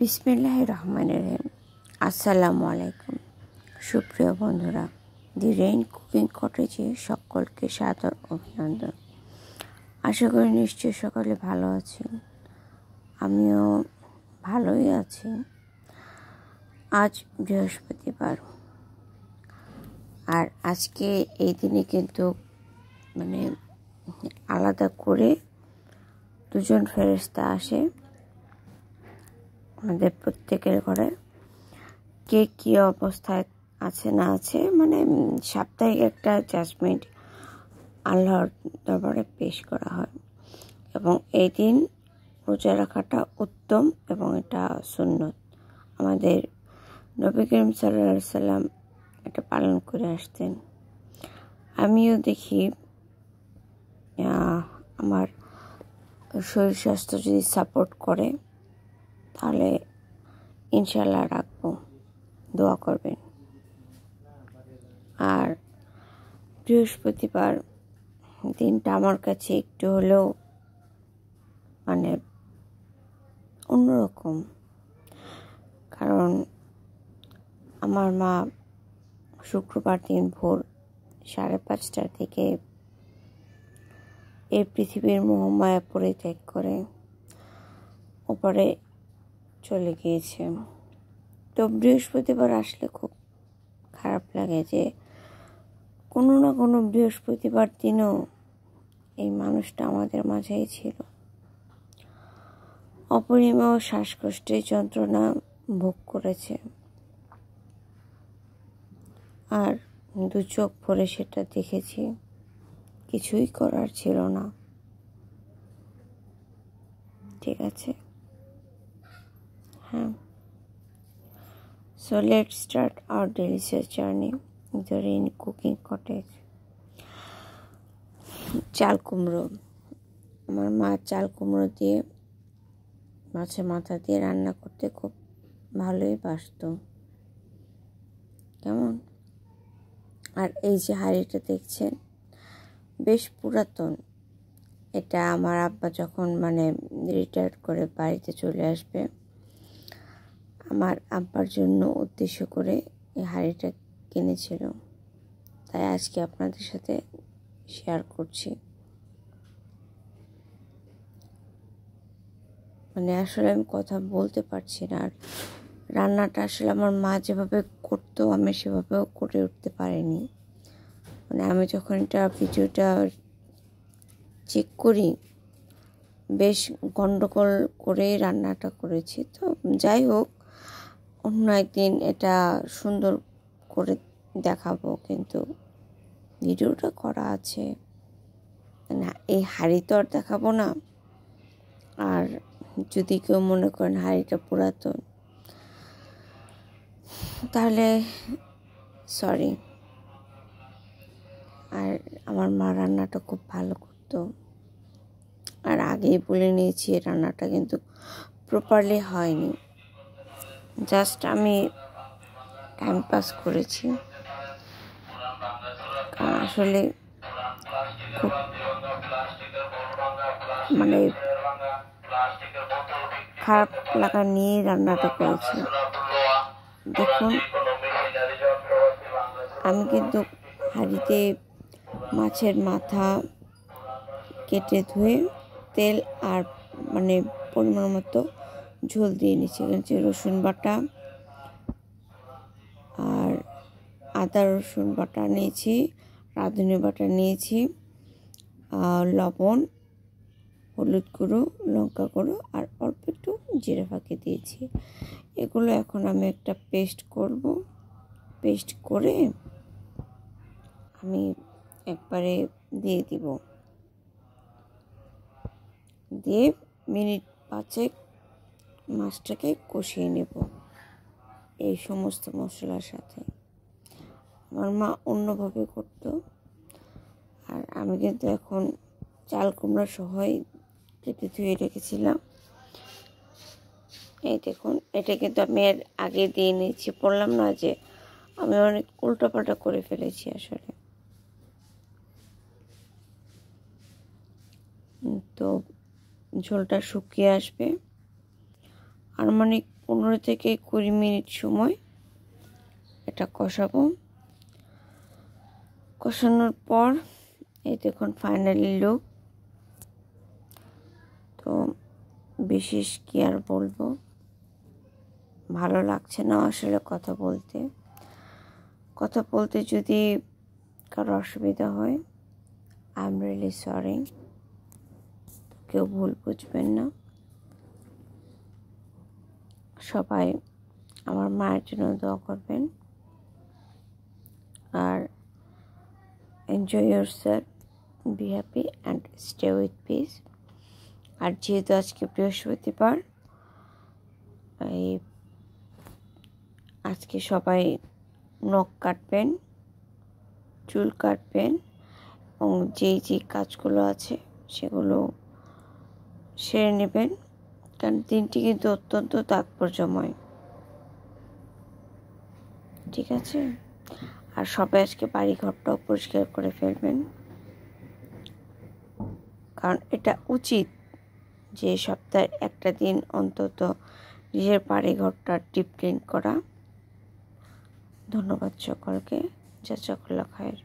বিসমিল্লাহির রহমানির রহিম। আসসালামু আলাইকুম সুপ্রিয় বন্ধুরা, দি রেইন কুকিং কটেজে সকলকে সাদর অভিনন্দন। আশা করি নিশ্চয়ই সকলে ভালো আছেন, আমিও ভালোই আছি। আজ বৃহস্পতিবার, আর আজকে এই দিনে কিন্তু আলাদা করে দুজন ফেরেশতা আসে আমাদের প্রত্যেকের ঘরে। কে কী অবস্থায় আছে না আছে সাপ্তাহিক একটা জাজমেন্ট আল্লাহর দরবারে পেশ করা হয়, এবং এই দিন রোজা রাখাটা উত্তম এবং এটা সুন্নত। আমাদের নবী করিম সাল্লাল্লাহু আলাইহি সাল্লাম এটা পালন করে আসতেন। আমিও দেখি আমার শরীর স্বাস্থ্য যদি সাপোর্ট করে তাহলে ইনশাল্লাহ রাখবো, দোয়া করবেন। আর বৃহস্পতিবার দিনটা আমার কাছে একটু হলেও অন্যরকম, কারণ আমার মা শুক্রবার দিন ভোর 5:30 থেকে এই পৃথিবীর মোহমায়া পরিত্যাগ করে ওপরে চলে গিয়েছে। তো বৃহস্পতিবার আসলে খুব খারাপ লাগে যে কোনো না কোনো বৃহস্পতিবার দিনও এই মানুষটা আমাদের মাঝেই ছিল। অপরিমেয় শ্বাসকষ্টের যন্ত্রণা ভোগ করেছে, আর দু চোখ ভরে সেটা দেখেছি। কিছুই করার ছিল না, ঠিক আছে? হ্যাঁ, so let's start our delicious journey in the Rain Cooking Cottage. চাল কুমড়ো, আমার মা চাল কুমড়ো দিয়ে মাছের মাথা দিয়ে রান্না করতে খুব ভালোই বাসত, কেমন? আর এই যে হাঁড়িটা দেখছেন, বেশ পুরাতন। এটা আমার আব্বা যখন রিটায়ার করে বাড়িতে চলে আসবে, আমার আব্বার জন্য উদ্দেশ্য করে এই হাঁড়িটা কিনেছিল, তাই আজকে আপনাদের সাথে শেয়ার করছি। আসলে আমি কথা বলতে পারছি না, আর রান্নাটা আসলে আমার মা যেভাবে করতো আমি সেভাবেও করে উঠতে পারিনি। আমি যখন এটা ভিডিওটা চেক করি, বেশ গন্ডগোল করেই রান্নাটা করেছি। তো যাই হোক, অন্য একদিন এটা সুন্দর করে দেখাবো, কিন্তু ভিডিওটা করা আছে না, এই হাঁড়ি তো আর দেখাবো না। আর যদি কেউ মনে করেন হাঁড়িটা পুরাতন, তাহলে সরি। আর আমার মা রান্নাটা খুব ভালো করতো, আর আগেই বলে নিয়েছি রান্নাটা কিন্তু প্রপারলি হয়নি, জাস্ট আমি টাইম পাস করেছি। আসলে খুব খারাপ লাগা নিয়ে রান্নাটা করেছি। দেখুন, আমি কিন্তু হাঁড়িতে মাছের মাথা কেটে ধুয়ে তেল আর পরিমাণ মতো ঝোল দিয়ে নিচ্ছি। এখানে রসুন বাটা আর আদা রসুন বাটা নিয়েছি, রাঁধুনি বাটা নিয়েছি, লবণ, হলুদ গুঁড়ো, লঙ্কা গুঁড়ো আর অল্প একটু জিরে ফাঁকি দিয়েছি। এগুলো এখন আমি একটা পেস্ট করব। পেস্ট করে আমি একবারে দিয়ে দিব, দিয়ে মিনিট 5 মাছটাকে কষিয়ে নেব এই সমস্ত মশলার সাথে। আমার মা অন্যভাবে করতো, আর আমি কিন্তু এখন চাল কুমড়া সহই কেটে ধুয়ে রেখেছিলাম। এই দেখুন, এটা কিন্তু আমি এর আগে দিয়ে নিয়েছি। বললাম না যে আমি অনেক উল্টোপাল্টা করে ফেলেছি আসলে। তো ঝোলটা শুকিয়ে আসবে, আর 15 থেকে 20 মিনিট সময় এটা কষাবো। কষানোর পর এই দেখুন ফাইনালি লুক। তো বিশেষ কি আর বলবো, ভালো লাগছে না আসলে কথা বলতে যদি কারো অসুবিধা হয়, আই এম রিয়েলি সরি, কেউ ভুল বুঝবেন না। সবাই আমার মায়ের জন্য দোয়া করবেন আর enjoy yourself, be happy and stay with peace. আর যেহেতু আজকে বৃহস্পতিবার, আজকে সবাই নখ কাটবেন, চুল কাটবেন এবং যে কাজগুলো আছে সেগুলো সেরে নেবেন, কারণ দিনটি কিন্তু অত্যন্ত তাৎপর্যময়। ঠিক আছে? আর সবাই আজকে বাড়ি ঘরটাও পরিষ্কার করে ফেলবেন, কারণ এটা উচিত যে সপ্তাহে একটা দিন অন্তত নিজের বাড়ি ঘরটা ডিপ ক্লিন করা। ধন্যবাদ সকলকে। জাযাকাল্লাহ খায়ের।